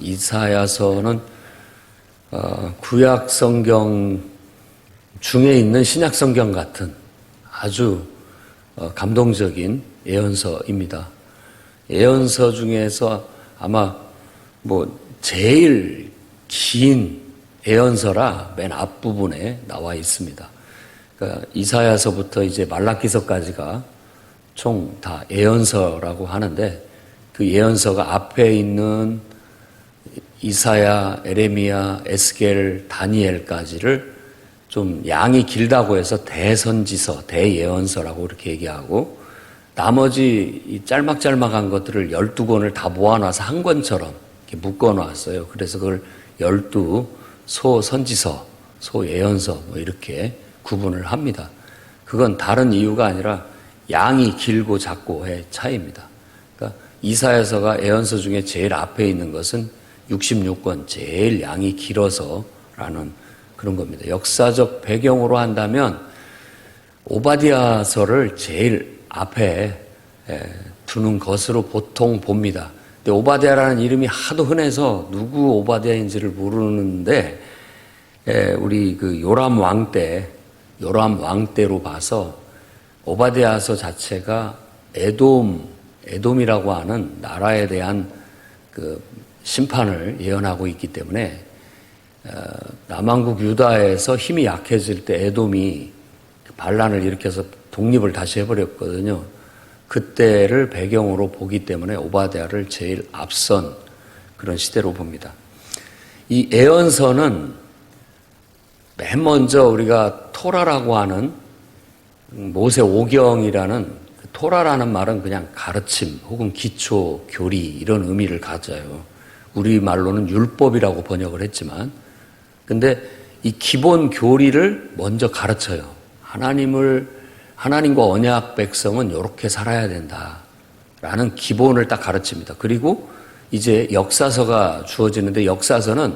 이사야서는 구약 성경 중에 있는 신약 성경 같은 아주 감동적인 예언서입니다. 예언서 중에서 아마 제일 긴 예언서라 맨 앞부분에 나와 있습니다. 그러니까 이사야서부터 이제 말라기서까지가 총 다 예언서라고 하는데, 그 예언서가 앞에 있는 이사야, 에레미야, 에스겔, 다니엘까지를 좀 양이 길다고 해서 대선지서, 대예언서라고 이렇게 얘기하고, 나머지 이 짤막짤막한 것들을 12권을 다 모아놔서 한 권처럼 이렇게 묶어놨어요. 그래서 그걸 12소선지서, 소예언서 이렇게 구분을 합니다. 그건 다른 이유가 아니라 양이 길고 작고의 차이입니다. 그러니까 이사야서가 예언서 중에 제일 앞에 있는 것은 66권, 제일 양이 길어서라는 그런 겁니다. 역사적 배경으로 한다면 오바댜서를 제일 앞에 두는 것으로 보통 봅니다. 근데 오바댜라는 이름이 하도 흔해서 누구 오바댜인지를 모르는데, 우리 그 요람 왕 때로 봐서 오바댜서 자체가 에돔이라고 하는 나라에 대한 그 심판을 예언하고 있기 때문에, 남왕국 유다에서 힘이 약해질 때 에돔이 반란을 일으켜서 독립을 다시 해버렸거든요. 그때를 배경으로 보기 때문에 오바댜를 제일 앞선 그런 시대로 봅니다. 이 예언서는 맨 먼저 우리가 토라라고 하는 모세 오경이라는, 토라라는 말은 그냥 가르침 혹은 기초, 교리 이런 의미를 가져요. 우리말로는 율법이라고 번역을 했지만, 근데 이 기본 교리를 먼저 가르쳐요. 하나님과 언약 백성은 이렇게 살아야 된다라는 기본을 딱 가르칩니다. 그리고 이제 역사서가 주어지는데, 역사서는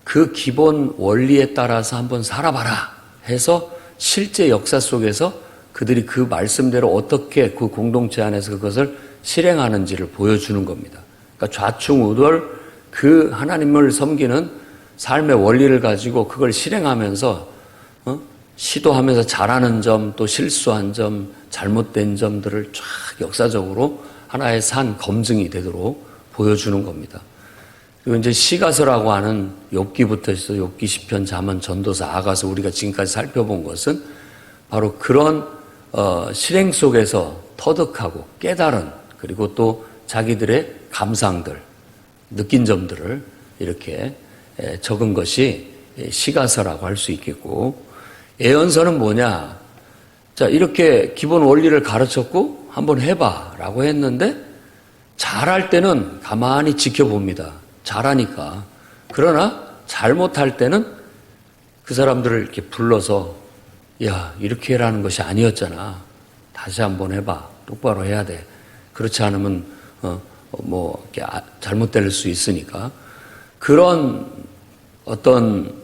그 기본 원리에 따라서 한번 살아봐라 해서 실제 역사 속에서 그들이 그 말씀대로 어떻게 그 공동체 안에서 그것을 실행하는지를 보여주는 겁니다. 그러니까 좌충우돌 그 하나님을 섬기는 삶의 원리를 가지고 그걸 실행하면서 시도하면서 잘하는 점, 또 실수한 점, 잘못된 점들을 쫙 역사적으로 하나의 산 검증이 되도록 보여주는 겁니다. 그리고 이제 시가서라고 하는 욥기부터 해서 욥기, 시편, 잠언, 전도서, 아가서 우리가 지금까지 살펴본 것은 바로 그런 실행 속에서 터득하고 깨달은, 그리고 또 자기들의 감상들, 느낀 점들을 이렇게 적은 것이 시가서라고 할 수 있겠고, 예언서는 뭐냐? 자, 이렇게 기본 원리를 가르쳤고 한번 해봐 라고 했는데, 잘할 때는 가만히 지켜봅니다. 잘하니까. 그러나 잘못할 때는 그 사람들을 이렇게 불러서, 야, 이렇게 해라는 것이 아니었잖아. 다시 한번 해봐. 똑바로 해야 돼. 그렇지 않으면 이렇게 잘못될 수 있으니까. 그런 어떤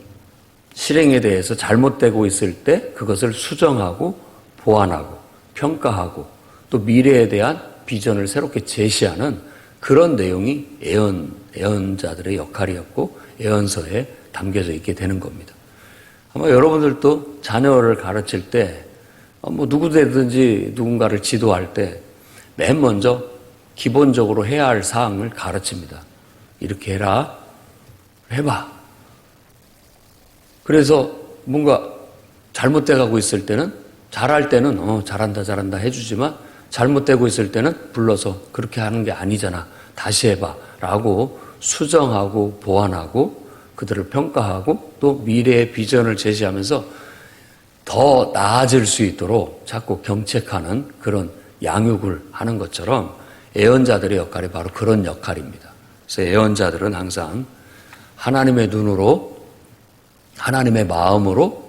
실행에 대해서 잘못되고 있을 때 그것을 수정하고 보완하고 평가하고 또 미래에 대한 비전을 새롭게 제시하는 그런 내용이 예언자들의 역할이었고 예언서에 담겨져 있게 되는 겁니다. 아마 여러분들도 자녀를 가르칠 때 누구든지 누군가를 지도할 때 맨 먼저 기본적으로 해야 할 사항을 가르칩니다. 이렇게 해라. 해봐. 그래서 뭔가 잘못돼 가고 있을 때는, 잘할 때는 잘한다 해주지만 잘못되고 있을 때는 불러서 그렇게 하는 게 아니잖아. 다시 해봐. 라고 수정하고 보완하고 그들을 평가하고 또 미래의 비전을 제시하면서 더 나아질 수 있도록 자꾸 경책하는 그런 양육을 하는 것처럼 예언자들의 역할이 바로 그런 역할입니다. 그래서 예언자들은 항상 하나님의 눈으로, 하나님의 마음으로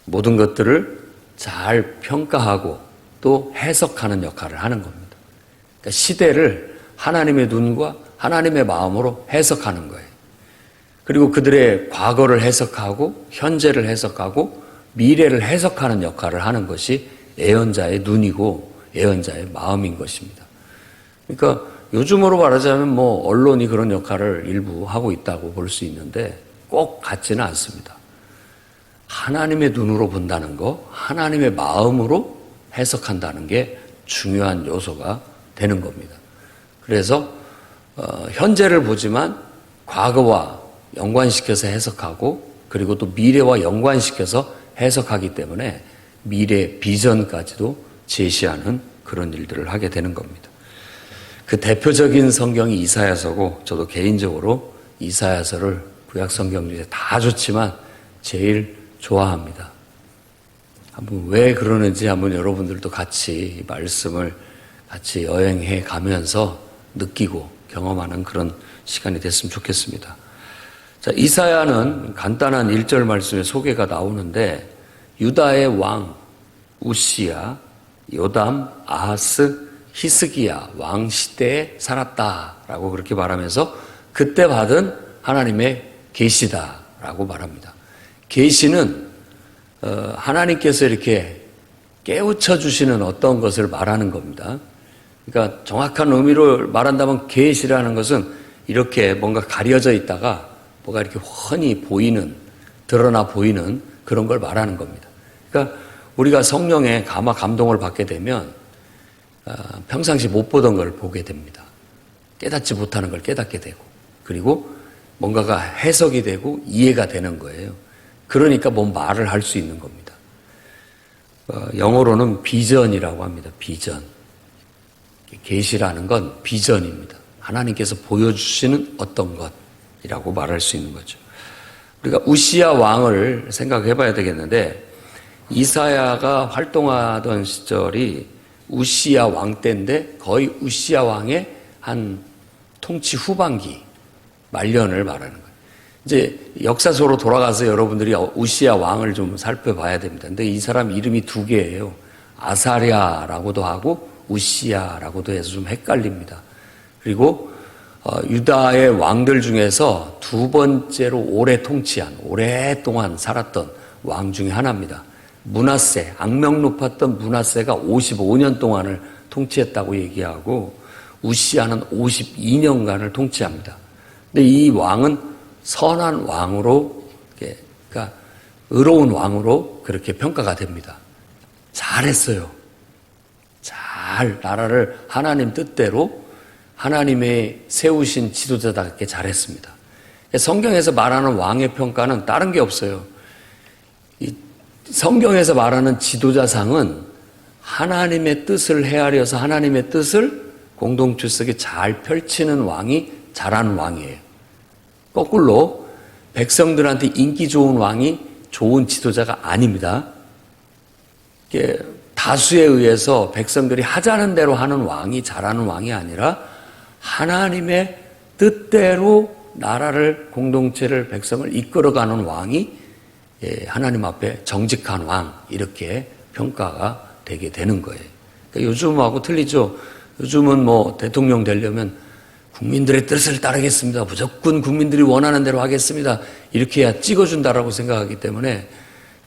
모든 것들을 잘 평가하고 또 해석하는 역할을 하는 겁니다. 그러니까 시대를 하나님의 눈과 하나님의 마음으로 해석하는 거예요. 그리고 그들의 과거를 해석하고 현재를 해석하고 미래를 해석하는 역할을 하는 것이 예언자의 눈이고 예언자의 마음인 것입니다. 그러니까 요즘으로 말하자면 뭐 언론이 그런 역할을 일부 하고 있다고 볼 수 있는데 꼭 같지는 않습니다. 하나님의 눈으로 본다는 거, 하나님의 마음으로 해석한다는 게 중요한 요소가 되는 겁니다. 그래서 현재를 보지만 과거와 연관시켜서 해석하고 그리고 또 미래와 연관시켜서 해석하기 때문에 미래 비전까지도 제시하는 그런 일들을 하게 되는 겁니다. 그 대표적인 성경이 이사야서고 저도 개인적으로 이사야서를 구약 성경 중에 다 좋지만 제일 좋아합니다. 한번 왜 그러는지 한번 여러분들도 같이 말씀을 같이 여행해 가면서 느끼고 경험하는 그런 시간이 됐으면 좋겠습니다. 자, 이사야는 간단한 1절 말씀의 소개가 나오는데 유다의 왕 우시야, 요담, 아하스, 히스기야 왕 시대에 살았다라고 그렇게 말하면서 그때 받은 하나님의 계시다라고 말합니다. 계시는 하나님께서 이렇게 깨우쳐 주시는 어떤 것을 말하는 겁니다. 그러니까 정확한 의미로 말한다면 계시라는 것은 이렇게 뭔가 가려져 있다가 뭐가 이렇게 훤히 보이는, 드러나 보이는 그런 걸 말하는 겁니다. 그러니까 우리가 성령의 감화 감동을 받게 되면 평상시 못 보던 걸 보게 됩니다. 깨닫지 못하는 걸 깨닫게 되고 그리고 뭔가가 해석이 되고 이해가 되는 거예요. 그러니까 뭔 말을 할 수 있는 겁니다. 영어로는 비전이라고 합니다. 비전. 계시라는 건 비전입니다. 하나님께서 보여주시는 어떤 것이라고 말할 수 있는 거죠. 우리가 우시야 왕을 생각해 봐야 되겠는데 이사야가 활동하던 시절이 우시야 왕 때인데 거의 우시야 왕의 한 통치 후반기 말년을 말하는 거예요. 이제 역사서로 돌아가서 여러분들이 우시야 왕을 좀 살펴봐야 됩니다. 근데 이 사람 이름이 두 개예요. 아사랴라고도 하고 우시야라고도 해서 좀 헷갈립니다. 그리고 유다의 왕들 중에서 두 번째로 오랫동안 살았던 왕 중에 하나입니다. 므낫세, 악명 높았던 므낫세가 55년 동안을 통치했다고 얘기하고 우시야는 52년간을 통치합니다. 근데 이 왕은 선한 왕으로, 그러니까 의로운 왕으로 그렇게 평가가 됩니다. 잘했어요. 잘 나라를 하나님 뜻대로 하나님의 세우신 지도자답게 잘했습니다. 성경에서 말하는 왕의 평가는 다른 게 없어요. 성경에서 말하는 지도자상은 하나님의 뜻을 헤아려서 하나님의 뜻을 공동체 속에 잘 펼치는 왕이 잘하는 왕이에요. 거꾸로 백성들한테 인기 좋은 왕이 좋은 지도자가 아닙니다. 다수에 의해서 백성들이 하자는 대로 하는 왕이 잘하는 왕이 아니라 하나님의 뜻대로 나라를, 공동체를, 백성을 이끌어가는 왕이 하나님 앞에 정직한 왕, 이렇게 평가가 되게 되는 거예요. 그러니까 요즘하고 틀리죠. 요즘은 뭐 대통령 되려면 국민들의 뜻을 따르겠습니다. 무조건 국민들이 원하는 대로 하겠습니다. 이렇게 해야 찍어준다라고 생각하기 때문에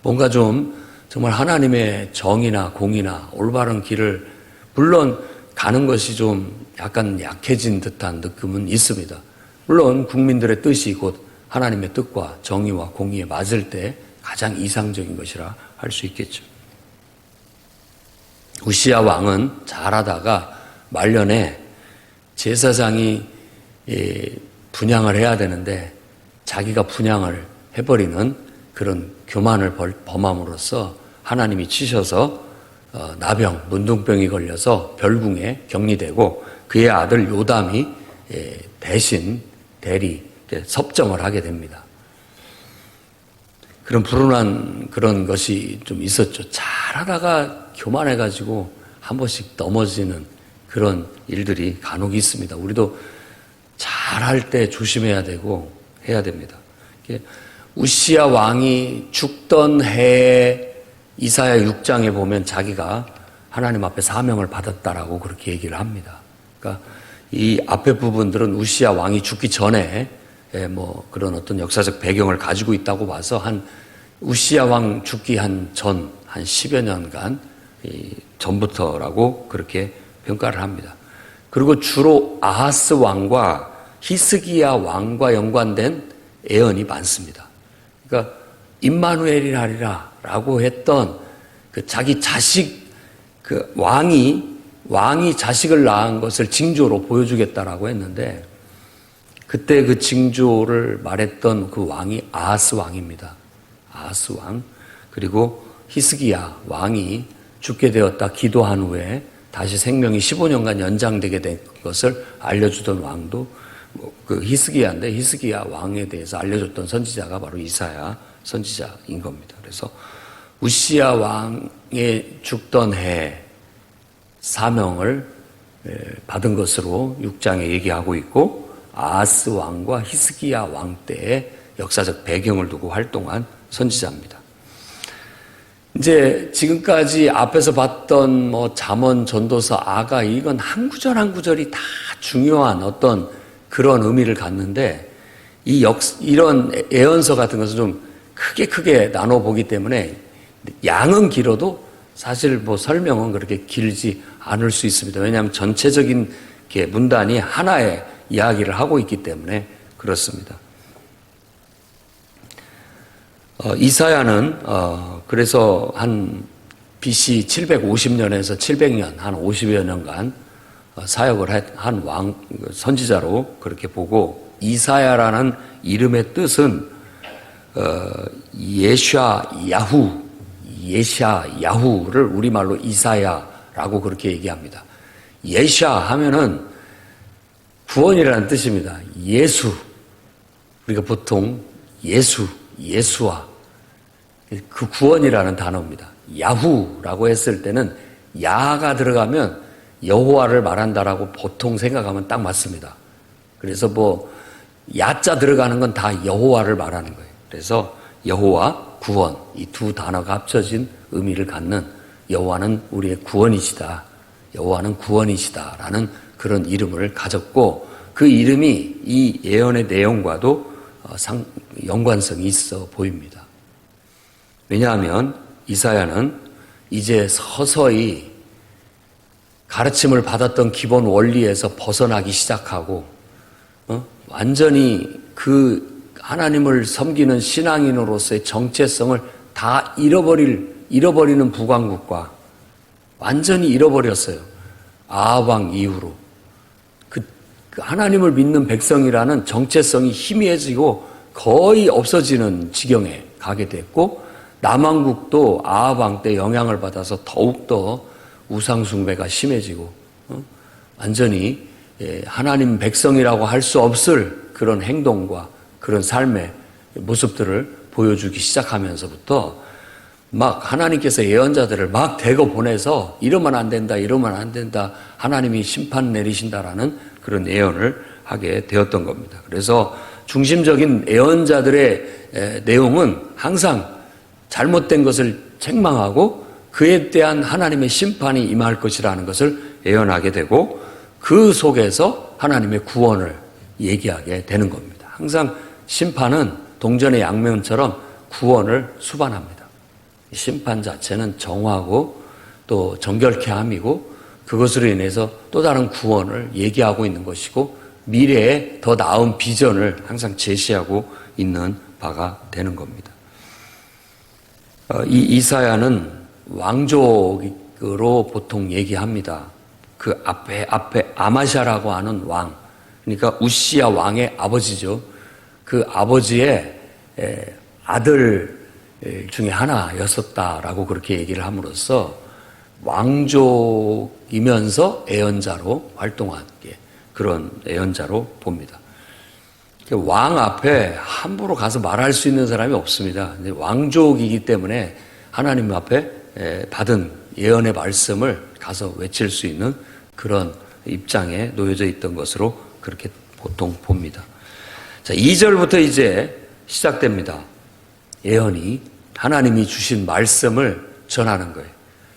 뭔가 좀 정말 하나님의 정의나 공의나 올바른 길을 물론 가는 것이 좀 약간 약해진 듯한 느낌은 있습니다. 물론 국민들의 뜻이 곧 하나님의 뜻과 정의와 공의에 맞을 때 가장 이상적인 것이라 할 수 있겠죠. 우시야 왕은 잘하다가 말년에 제사장이 분향을 해야 되는데 자기가 분향을 해버리는 그런 교만을 범함으로써 하나님이 치셔서 나병, 문둥병이 걸려서 별궁에 격리되고 그의 아들 요담이 대신 섭정을 하게 됩니다. 그런 불운한 그런 것이 좀 있었죠. 잘하다가 교만해가지고 한 번씩 넘어지는 그런 일들이 간혹 있습니다. 우리도 잘할 때 조심해야 되고 해야 됩니다. 우시야 왕이 죽던 해에 이사야 6장에 보면 자기가 하나님 앞에 사명을 받았다라고 그렇게 얘기를 합니다. 그러니까 이 앞에 부분들은 우시야 왕이 죽기 전에 뭐 그런 어떤 역사적 배경을 가지고 있다고 봐서 한 우시야 왕 죽기 한 10여 년간 전부터라고 그렇게 평가를 합니다. 그리고 주로 아하스 왕과 히스기야 왕과 연관된 예언이 많습니다. 그러니까 임마누엘이라리라 라고 했던 그 자기 자식, 그 왕이 자식을 낳은 것을 징조로 보여주겠다라고 했는데, 그때 그 징조를 말했던 그 왕이 아하스 왕입니다. 아하스 왕. 그리고 히스기야 왕이 죽게 되었다 기도한 후에 다시 생명이 15년간 연장되게 된 것을 알려주던 왕도 그 히스기야인데, 히스기야 왕에 대해서 알려줬던 선지자가 바로 이사야 선지자인 겁니다. 그래서 우시야 왕의 죽던 해 사명을 받은 것으로 6장에 얘기하고 있고, 아하스 왕과 히스기야 왕 때의 역사적 배경을 두고 활동한 선지자입니다. 이제 지금까지 앞에서 봤던 잠언, 전도서, 아가, 이건 한 구절 한 구절이 다 중요한 어떤 그런 의미를 갖는데, 이런 예언서 같은 것은 좀 크게 나눠보기 때문에 양은 길어도 사실 설명은 그렇게 길지 않을 수 있습니다. 왜냐하면 전체적인 문단이 하나의 이야기를 하고 있기 때문에 그렇습니다. 이사야는 그래서 한 BC 750년에서 700년, 한 50여 년간 사역을 한 선지자로 그렇게 보고, 이사야라는 이름의 뜻은 예샤야후를 우리말로 이사야라고 그렇게 얘기합니다. 예샤 하면은 구원이라는 뜻입니다. 예수. 우리가 보통 예수와 그 구원이라는 단어입니다. 야후라고 했을 때는 야가 들어가면 여호와를 말한다라고 보통 생각하면 딱 맞습니다. 그래서 야자 들어가는 건 다 여호와를 말하는 거예요. 그래서 여호와, 구원, 이 두 단어가 합쳐진 의미를 갖는, 여호와는 우리의 구원이시다, 여호와는 구원이시다라는 그런 이름을 가졌고, 그 이름이 이 예언의 내용과도 연관성이 있어 보입니다. 왜냐하면 이사야는 이제 서서히 가르침을 받았던 기본 원리에서 벗어나기 시작하고, 완전히 그 하나님을 섬기는 신앙인으로서의 정체성을 다 잃어버리는 부강국과 완전히 잃어버렸어요. 아합 왕 이후로. 그 하나님을 믿는 백성이라는 정체성이 희미해지고 거의 없어지는 지경에 가게 됐고, 남왕국도 아합 왕 때 영향을 받아서 더욱더 우상숭배가 심해지고, 완전히 하나님 백성이라고 할 수 없을 그런 행동과 그런 삶의 모습들을 보여주기 시작하면서부터 막 하나님께서 예언자들을 막 대거 보내서 이러면 안 된다, 하나님이 심판 내리신다라는 그런 예언을 하게 되었던 겁니다. 그래서 중심적인 예언자들의 내용은 항상 잘못된 것을 책망하고 그에 대한 하나님의 심판이 임할 것이라는 것을 예언하게 되고, 그 속에서 하나님의 구원을 얘기하게 되는 겁니다. 항상 심판은 동전의 양면처럼 구원을 수반합니다. 심판 자체는 정하고 또 정결케 함이고, 그것으로 인해서 또 다른 구원을 얘기하고 있는 것이고, 미래에 더 나은 비전을 항상 제시하고 있는 바가 되는 겁니다. 이 이사야는 왕족으로 보통 얘기합니다. 그 앞에 아마샤라고 하는 왕, 그러니까 우시야 왕의 아버지죠. 그 아버지의 아들 중에 하나였었다라고 그렇게 얘기를 함으로써 왕족이면서 예언자로 활동한 그런 예언자로 봅니다. 왕 앞에 함부로 가서 말할 수 있는 사람이 없습니다. 왕족이기 때문에 하나님 앞에 받은 예언의 말씀을 가서 외칠 수 있는 그런 입장에 놓여져 있던 것으로 그렇게 보통 봅니다. 자, 2절부터 이제 시작됩니다. 예언이 하나님이 주신 말씀을 전하는 거예요.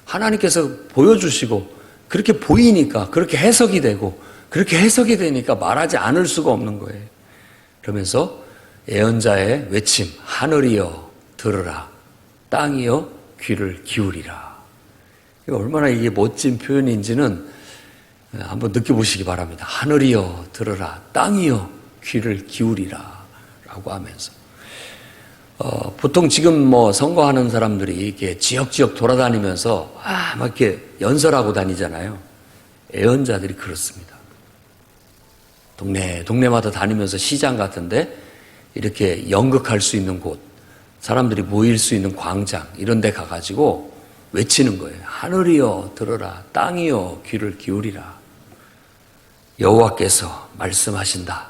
하나님께서 보여주시고 그렇게 보이니까 그렇게 해석이 되고, 그렇게 해석이 되니까 말하지 않을 수가 없는 거예요. 그러면서 예언자의 외침, 하늘이여 들으라, 땅이여 귀를 기울이라. 얼마나 이게 멋진 표현인지는 한번 느껴보시기 바랍니다. 하늘이여 들으라, 땅이여 귀를 기울이라 라고 하면서 보통 지금 뭐 선거하는 사람들이 이렇게 지역지역 돌아다니면서 막 이렇게 연설하고 다니잖아요. 예언자들이 그렇습니다. 동네마다 다니면서 시장 같은데 이렇게 연극할 수 있는 곳, 사람들이 모일 수 있는 광장 이런 데 가가지고 외치는 거예요. 하늘이여 들으라, 땅이여 귀를 기울이라. 여호와께서 말씀하신다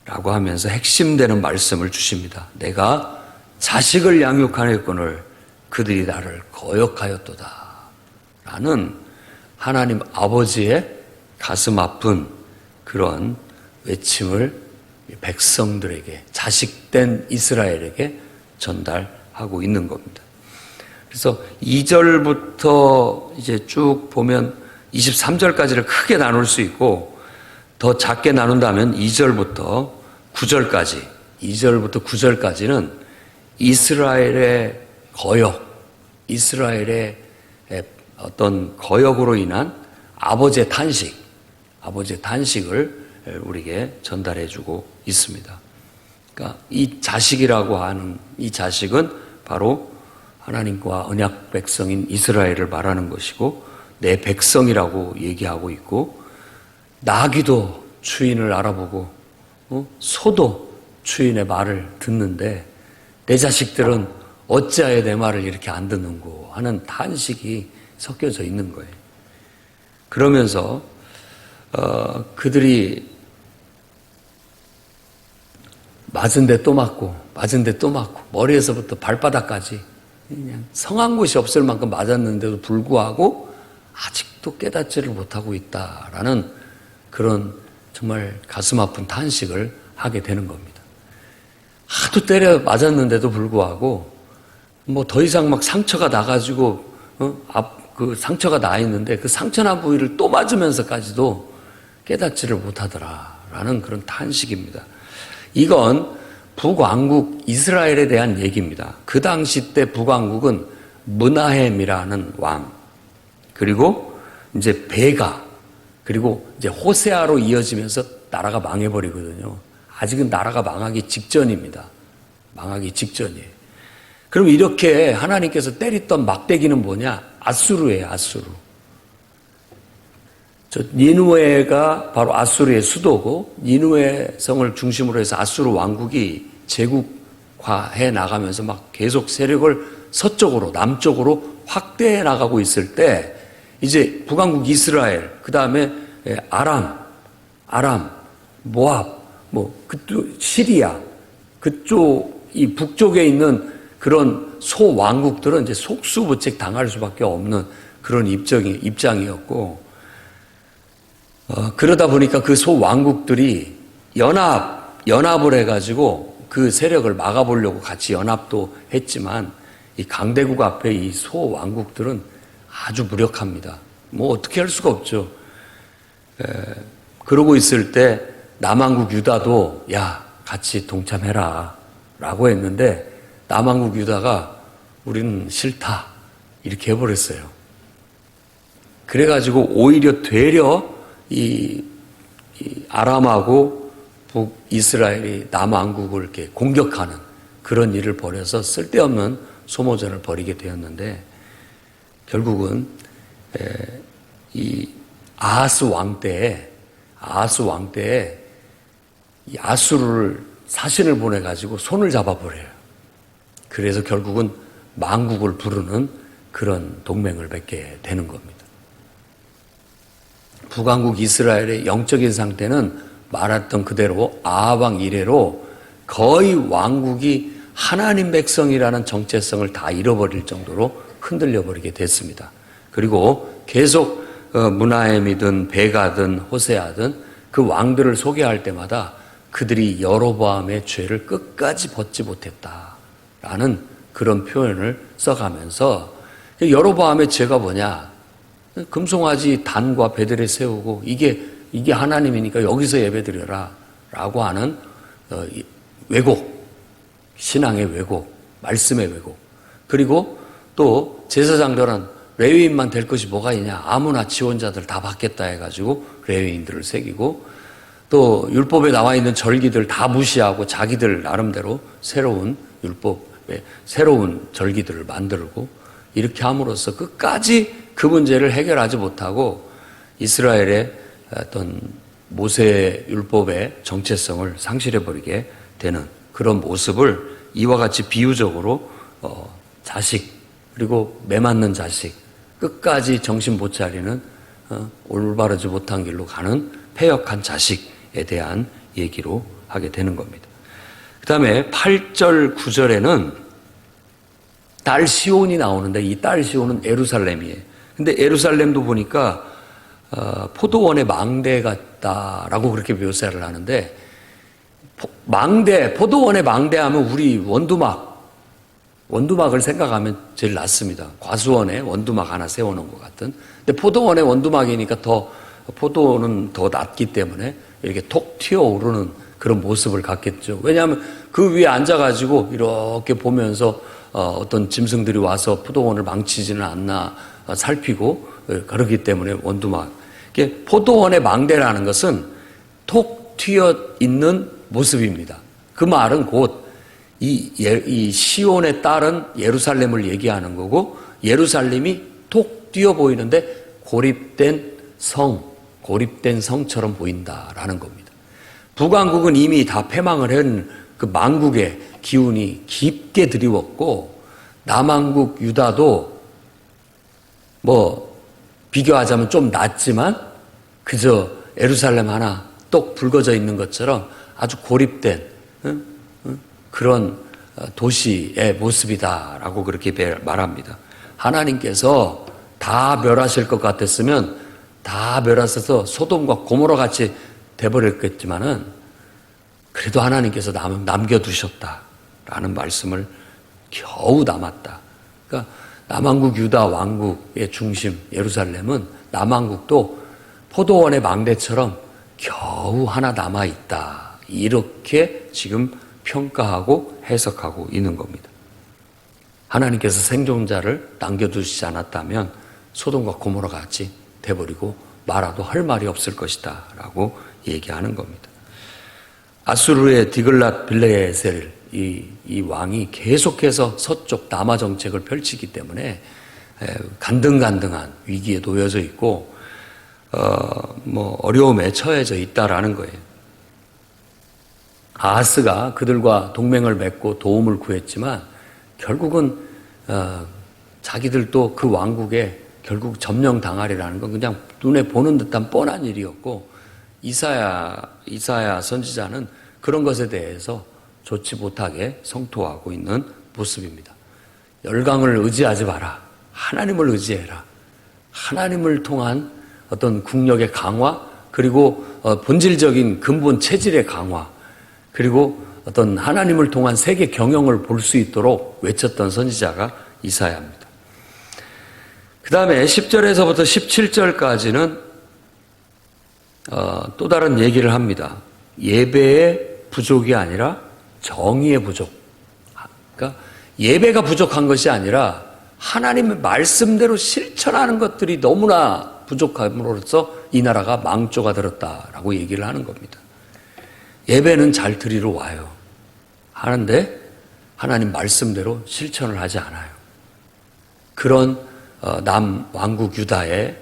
라고 하면서 핵심되는 말씀을 주십니다. 내가 자식을 양육하였거늘 그들이 나를 거역하였도다 라는 하나님 아버지의 가슴 아픈 그런 외침을 백성들에게, 자식된 이스라엘에게 전달하고 있는 겁니다. 그래서 2절부터 이제 쭉 보면 23절까지를 크게 나눌 수 있고, 더 작게 나눈다면 2절부터 9절까지, 2절부터 9절까지는 이스라엘의 거역, 이스라엘의 어떤 거역으로 인한 아버지의 탄식을 우리에게 전달해주고 있습니다. 그러니까 이 자식이라고 하는 이 자식은 바로 하나님과 언약 백성인 이스라엘을 말하는 것이고, 내 백성이라고 얘기하고 있고, 나귀도 주인을 알아보고 소도 주인의 말을 듣는데 내 자식들은 어찌하여 내 말을 이렇게 안 듣는고 하는 탄식이 섞여져 있는 거예요. 그러면서 그들이 맞은 데 또 맞고 머리에서부터 발바닥까지 그냥 성한 곳이 없을 만큼 맞았는데도 불구하고 아직도 깨닫지를 못하고 있다라는 그런 정말 가슴 아픈 탄식을 하게 되는 겁니다. 하도 때려 맞았는데도 불구하고 뭐 더 이상 막 상처가 나가지고 그 상처가 나 있는데 그 상처난 부위를 또 맞으면서까지도 깨닫지를 못하더라라는 그런 탄식입니다. 이건 북왕국 이스라엘에 대한 얘기입니다. 그 당시 때 북왕국은 므나헴이라는 왕, 그리고 이제 베가, 그리고 이제 호세아로 이어지면서 나라가 망해버리거든요. 아직은 나라가 망하기 직전입니다. 망하기 직전이에요. 그럼 이렇게 하나님께서 때렸던 막대기는 뭐냐? 아수르예요, 아수르. 니누에가 바로 아수르의 수도고, 니누에 성을 중심으로 해서 아수르 왕국이 제국화해 나가면서 막 계속 세력을 서쪽으로, 남쪽으로 확대해 나가고 있을 때, 이제 북왕국 이스라엘, 그 다음에 아람, 모압, 그쪽 시리아, 그쪽 이 북쪽에 있는 그런 소왕국들은 이제 속수무책 당할 수밖에 없는 그런 입장이었고, 그러다 보니까 그 소왕국들이 연합을 해가지고 그 세력을 막아보려고 같이 연합도 했지만, 이 강대국 앞에 이 소왕국들은 아주 무력합니다. 어떻게 할 수가 없죠. 그러고 있을 때 남왕국 유다도 같이 동참해라 라고 했는데, 남왕국 유다가 우리는 싫다 이렇게 해버렸어요. 그래가지고 오히려 되려 이 아람하고 북이스라엘이 남왕국을 이렇게 공격하는 그런 일을 벌여서 쓸데없는 소모전을 벌이게 되었는데, 결국은 이 아하스 왕 때에 이 아수르를 사신을 보내가지고 손을 잡아버려요. 그래서 결국은 만국을 부르는 그런 동맹을 맺게 되는 겁니다. 북왕국 이스라엘의 영적인 상태는 말했던 그대로 아합왕 이래로 거의 왕국이 하나님 백성이라는 정체성을 다 잃어버릴 정도로 흔들려버리게 됐습니다. 그리고 계속 므나헴이든 베가든 호세아든 그 왕들을 소개할 때마다 그들이 여로보암의 죄를 끝까지 벗지 못했다라는 그런 표현을 써가면서, 여로보암의 죄가 뭐냐? 금송아지 단과 베들에 세우고 이게 하나님이니까 여기서 예배드려라 라고 하는 왜곡, 신앙의 왜곡, 말씀의 왜곡, 그리고 또 제사장들은 레위인만 될 것이 뭐가 있냐. 아무나 지원자들 다 받겠다 해가지고 레위인들을 새기고 또 율법에 나와 있는 절기들 다 무시하고 자기들 나름대로 새로운 율법에 새로운 절기들을 만들고 이렇게 함으로써 끝까지 그 문제를 해결하지 못하고 이스라엘의 어떤 모세 율법의 정체성을 상실해버리게 되는 그런 모습을 이와 같이 비유적으로 자식 그리고 매맞는 자식 끝까지 정신 못 차리는 올바르지 못한 길로 가는 패역한 자식에 대한 얘기로 하게 되는 겁니다. 그 다음에 8절 9절에는 딸 시온이 나오는데 이 딸 시온은 예루살렘이에요. 근데 예루살렘도 보니까 포도원의 망대 같다라고 그렇게 묘사를 하는데 포도원의 망대하면 우리 원두막을 생각하면 제일 낫습니다. 과수원에 원두막 하나 세워놓은 것 같은. 근데 포도원의 원두막이니까 포도는 더 낫기 때문에 이렇게 톡 튀어오르는 그런 모습을 갖겠죠. 왜냐하면 그 위에 앉아가지고 이렇게 보면서 어떤 짐승들이 와서 포도원을 망치지는 않나 살피고 그러기 때문에 원두막. 포도원의 망대라는 것은 톡 튀어 있는 모습입니다. 그 말은 곧 이 시온의 딸은 예루살렘을 얘기하는 거고 예루살렘이 톡 뛰어 보이는데 고립된 성처럼 보인다라는 겁니다. 북왕국은 이미 다 패망을 한 그 망국의 기운이 깊게 드리웠고 남왕국 유다도 비교하자면 좀 낫지만 그저 예루살렘 하나 똑 붉어져 있는 것처럼 아주 고립된 그런 도시의 모습이다라고 그렇게 말합니다. 하나님께서 다 멸하실 것 같았으면 다 멸하셔서 소돔과 고모라 같이 돼버렸겠지만은 그래도 하나님께서 남겨두셨다라는 말씀을 겨우 남았다. 그러니까 남왕국 유다 왕국의 중심 예루살렘은 남왕국도 포도원의 망대처럼 겨우 하나 남아있다. 이렇게 지금 평가하고 해석하고 있는 겁니다. 하나님께서 생존자를 남겨두시지 않았다면 소돔과 고모라 같이 돼버리고 말아도 할 말이 없을 것이다 라고 얘기하는 겁니다. 아수르의 디글랏 빌레셀 이 왕이 계속해서 서쪽 남하 정책을 펼치기 때문에 간등간등한 위기에 놓여져 있고 어려움에 처해져 있다라는 거예요. 아하스가 그들과 동맹을 맺고 도움을 구했지만 결국은 자기들도 그 왕국에 결국 점령당하리라는 건 그냥 눈에 보는 듯한 뻔한 일이었고 이사야 선지자는 그런 것에 대해서 좋지 못하게 성토하고 있는 모습입니다. 열강을 의지하지 마라. 하나님을 의지해라. 하나님을 통한 어떤 국력의 강화 그리고 본질적인 근본 체질의 강화 그리고 어떤 하나님을 통한 세계 경영을 볼 수 있도록 외쳤던 선지자가 이사야입니다. 그 다음에 10절에서부터 17절까지는 또 다른 얘기를 합니다. 예배의 부족이 아니라 정의의 부족. 그러니까 예배가 부족한 것이 아니라 하나님의 말씀대로 실천하는 것들이 너무나 부족함으로써 이 나라가 망조가 들었다라고 얘기를 하는 겁니다. 예배는 잘 드리러 와요. 하는데 하나님 말씀대로 실천을 하지 않아요. 그런 남왕국 유다의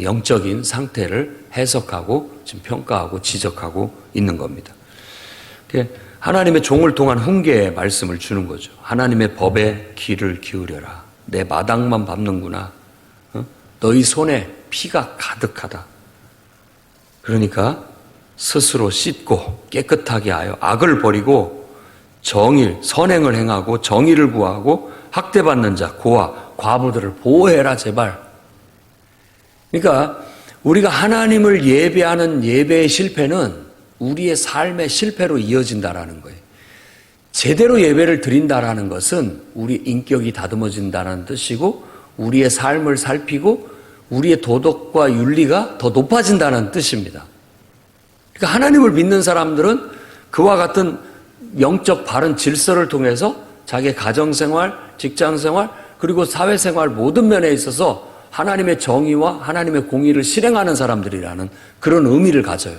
영적인 상태를 해석하고 지금 평가하고 지적하고 있는 겁니다. 하나님의 종을 통한 훈계의 말씀을 주는 거죠. 하나님의 법에 귀를 기울여라. 내 마당만 밟는구나. 너희 손에 피가 가득하다. 그러니까 스스로 씻고 깨끗하게 하여 악을 버리고 선행을 행하고 정의를 구하고 학대받는 자, 고아, 과부들을 보호해라 제발. 그러니까 우리가 하나님을 예배하는 예배의 실패는 우리의 삶의 실패로 이어진다라는 거예요. 제대로 예배를 드린다라는 것은 우리 인격이 다듬어진다는 뜻이고 우리의 삶을 살피고 우리의 도덕과 윤리가 더 높아진다는 뜻입니다. 그러니까 하나님을 믿는 사람들은 그와 같은 영적 바른 질서를 통해서 자기의 가정생활, 직장생활, 그리고 사회생활 모든 면에 있어서 하나님의 정의와 하나님의 공의를 실행하는 사람들이라는 그런 의미를 가져요.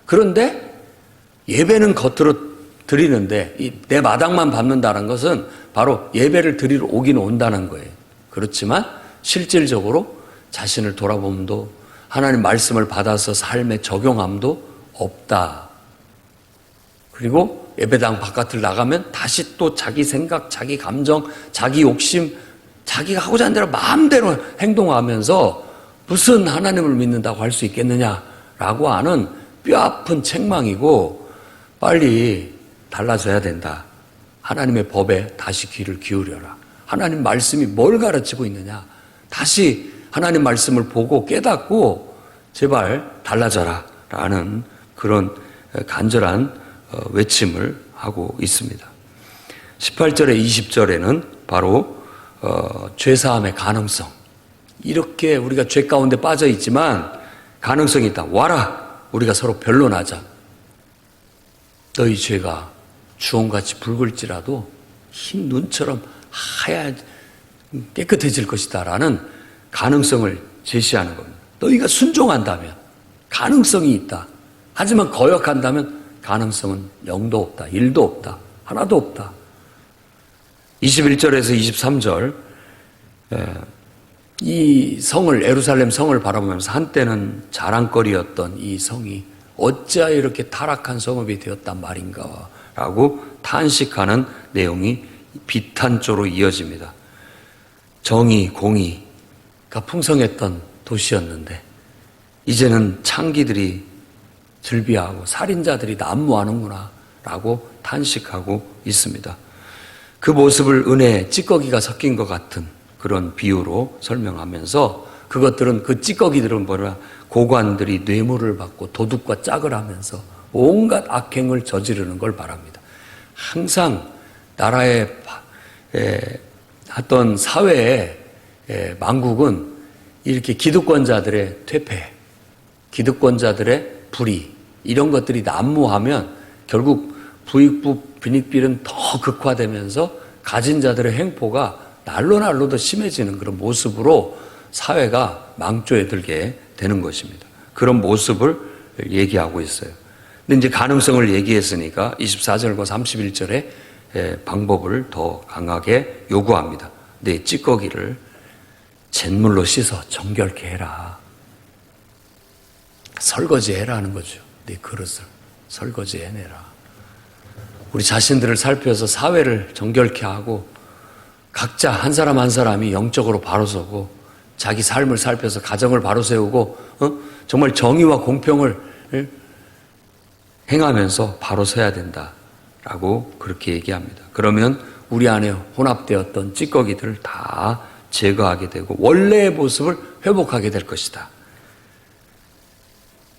그런데 예배는 겉으로 드리는데 내 마당만 밟는다는 것은 바로 예배를 드리러 오긴 온다는 거예요. 그렇지만 실질적으로 자신을 돌아봄도 하나님 말씀을 받아서 삶에 적용함도 없다. 그리고 예배당 바깥을 나가면 다시 또 자기 생각, 자기 감정, 자기 욕심, 자기가 하고자 하는 대로 마음대로 행동하면서 무슨 하나님을 믿는다고 할 수 있겠느냐라고 하는 뼈아픈 책망이고 빨리 달라져야 된다. 하나님의 법에 다시 귀를 기울여라. 하나님 말씀이 뭘 가르치고 있느냐. 다시 하나님 말씀을 보고 깨닫고 제발 달라져라 라는 그런 간절한 외침을 하고 있습니다. 18절에 20절에는 바로 죄사함의 가능성. 이렇게 우리가 죄 가운데 빠져 있지만 가능성이 있다. 와라. 우리가 서로 변론하자. 너희 죄가 주홍같이 붉을지라도 흰 눈처럼 하얀 깨끗해질 것이다 라는 가능성을 제시하는 겁니다. 너희가 순종한다면 가능성이 있다. 하지만 거역한다면 가능성은 0도 없다. 1도 없다. 하나도 없다. 21절에서 23절 이 성을 예루살렘 성을 바라보면서 한때는 자랑거리였던 이 성이 어찌하여 이렇게 타락한 성읍이 되었단 말인가 라고 탄식하는 내용이 비탄조로 이어집니다. 정의, 공의가 풍성했던 도시였는데 이제는 창기들이 즐비하고 살인자들이 난무하는구나 라고 탄식하고 있습니다. 그 모습을 은혜의 찌꺼기가 섞인 것 같은 그런 비유로 설명하면서 그것들은 그 찌꺼기들은 뭐냐 고관들이 뇌물을 받고 도둑과 짝을 하면서 온갖 악행을 저지르는 걸 말합니다. 항상 나라의 어떤 사회의 망국은 이렇게 기득권자들의 퇴폐, 기득권자들의 불의 이런 것들이 난무하면 결국 부익부 빈익빈은 더 극화되면서 가진 자들의 행포가 날로 더 심해지는 그런 모습으로 사회가 망조에 들게 되는 것입니다. 그런 모습을 얘기하고 있어요. 근데 이제 가능성을 얘기했으니까 24절과 31절에 방법을 더 강하게 요구합니다. 내 찌꺼기를 잿물로 씻어 정결케 해라. 설거지해라 하는 거죠. 내 그릇을 설거지해내라. 우리 자신들을 살펴서 사회를 정결케 하고 각자 한 사람 한 사람이 영적으로 바로 서고 자기 삶을 살펴서 가정을 바로 세우고 정말 정의와 공평을 행하면서 바로 서야 된다라고 그렇게 얘기합니다. 그러면 우리 안에 혼합되었던 찌꺼기들을 다 제거하게 되고 원래의 모습을 회복하게 될 것이다.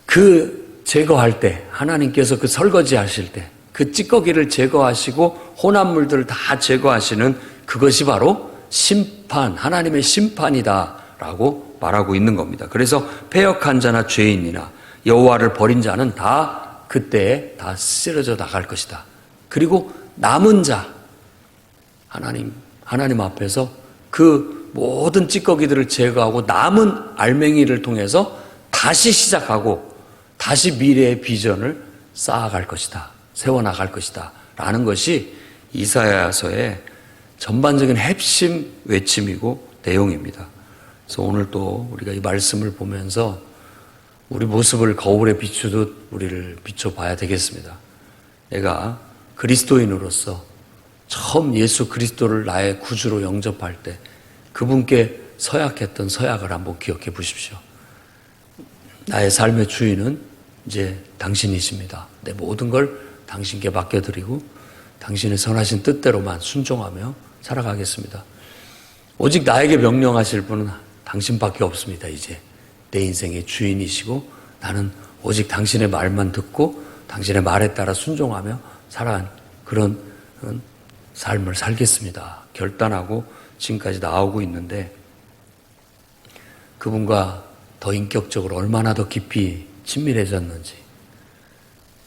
그 제거할 때 하나님께서 그 설거지 하실 때 그 찌꺼기를 제거하시고 혼합물들을 다 제거하시는 그것이 바로 심판, 하나님의 심판이다라고 말하고 있는 겁니다. 그래서 패역한 자나 죄인이나 여호와를 버린 자는 다 그때에 다 쓰러져 나갈 것이다. 그리고 남은 자, 하나님 앞에서 그 모든 찌꺼기들을 제거하고 남은 알맹이를 통해서 다시 시작하고 다시 미래의 비전을 쌓아갈 것이다. 세워나갈 것이다. 라는 것이 이사야서의 전반적인 핵심 외침이고 내용입니다. 그래서 오늘 또 우리가 이 말씀을 보면서 우리 모습을 거울에 비추듯 우리를 비춰봐야 되겠습니다. 내가 그리스도인으로서 처음 예수 그리스도를 나의 구주로 영접할 때 그분께 서약했던 서약을 한번 기억해 보십시오. 나의 삶의 주인은 이제 당신이십니다. 내 모든 걸 당신께 맡겨드리고 당신의 선하신 뜻대로만 순종하며 살아가겠습니다. 오직 나에게 명령하실 분은 당신밖에 없습니다. 이제 내 인생의 주인이시고 나는 오직 당신의 말만 듣고 당신의 말에 따라 순종하며 살아간 그런 삶을 살겠습니다. 결단하고 지금까지 나오고 있는데 그분과 더 인격적으로 얼마나 더 깊이 친밀해졌는지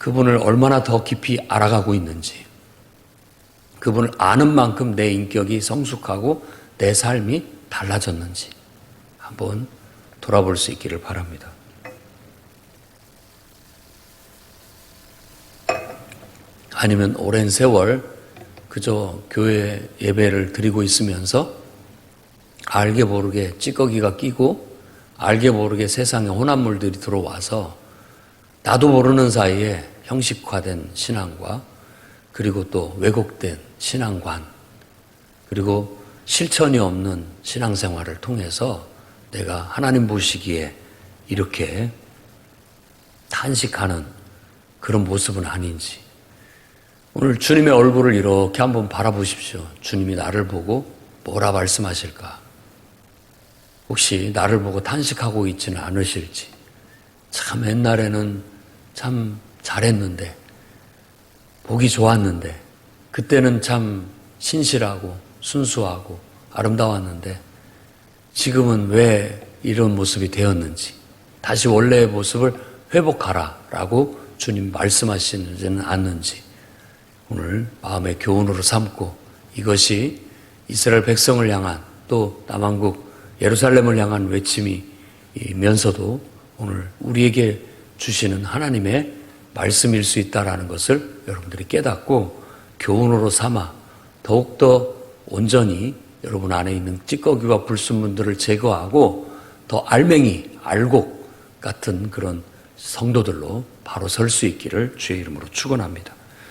그분을 얼마나 더 깊이 알아가고 있는지 그분을 아는 만큼 내 인격이 성숙하고 내 삶이 달라졌는지 한번 돌아볼 수 있기를 바랍니다. 아니면 오랜 세월 그저 교회 예배를 드리고 있으면서 알게 모르게 찌꺼기가 끼고 알게 모르게 세상에 혼합물들이 들어와서 나도 모르는 사이에 형식화된 신앙과 그리고 또 왜곡된 신앙관 그리고 실천이 없는 신앙생활을 통해서 내가 하나님 보시기에 이렇게 탄식하는 그런 모습은 아닌지 오늘 주님의 얼굴을 이렇게 한번 바라보십시오. 주님이 나를 보고 뭐라 말씀하실까? 혹시 나를 보고 탄식하고 있지는 않으실지 참 옛날에는 참 잘했는데 보기 좋았는데 그때는 참 신실하고 순수하고 아름다웠는데 지금은 왜 이런 모습이 되었는지 다시 원래의 모습을 회복하라 라고 주님 말씀하시지는 않는지 오늘 마음의 교훈으로 삼고 이것이 이스라엘 백성을 향한 또 남한국 예루살렘을 향한 외침이면서도 오늘 우리에게 주시는 하나님의 말씀일 수 있다는 것을 여러분들이 깨닫고 교훈으로 삼아 더욱더 온전히 여러분 안에 있는 찌꺼기와 불순물들을 제거하고 더 알맹이, 알곡 같은 그런 성도들로 바로 설 수 있기를 주의 이름으로 축원합니다.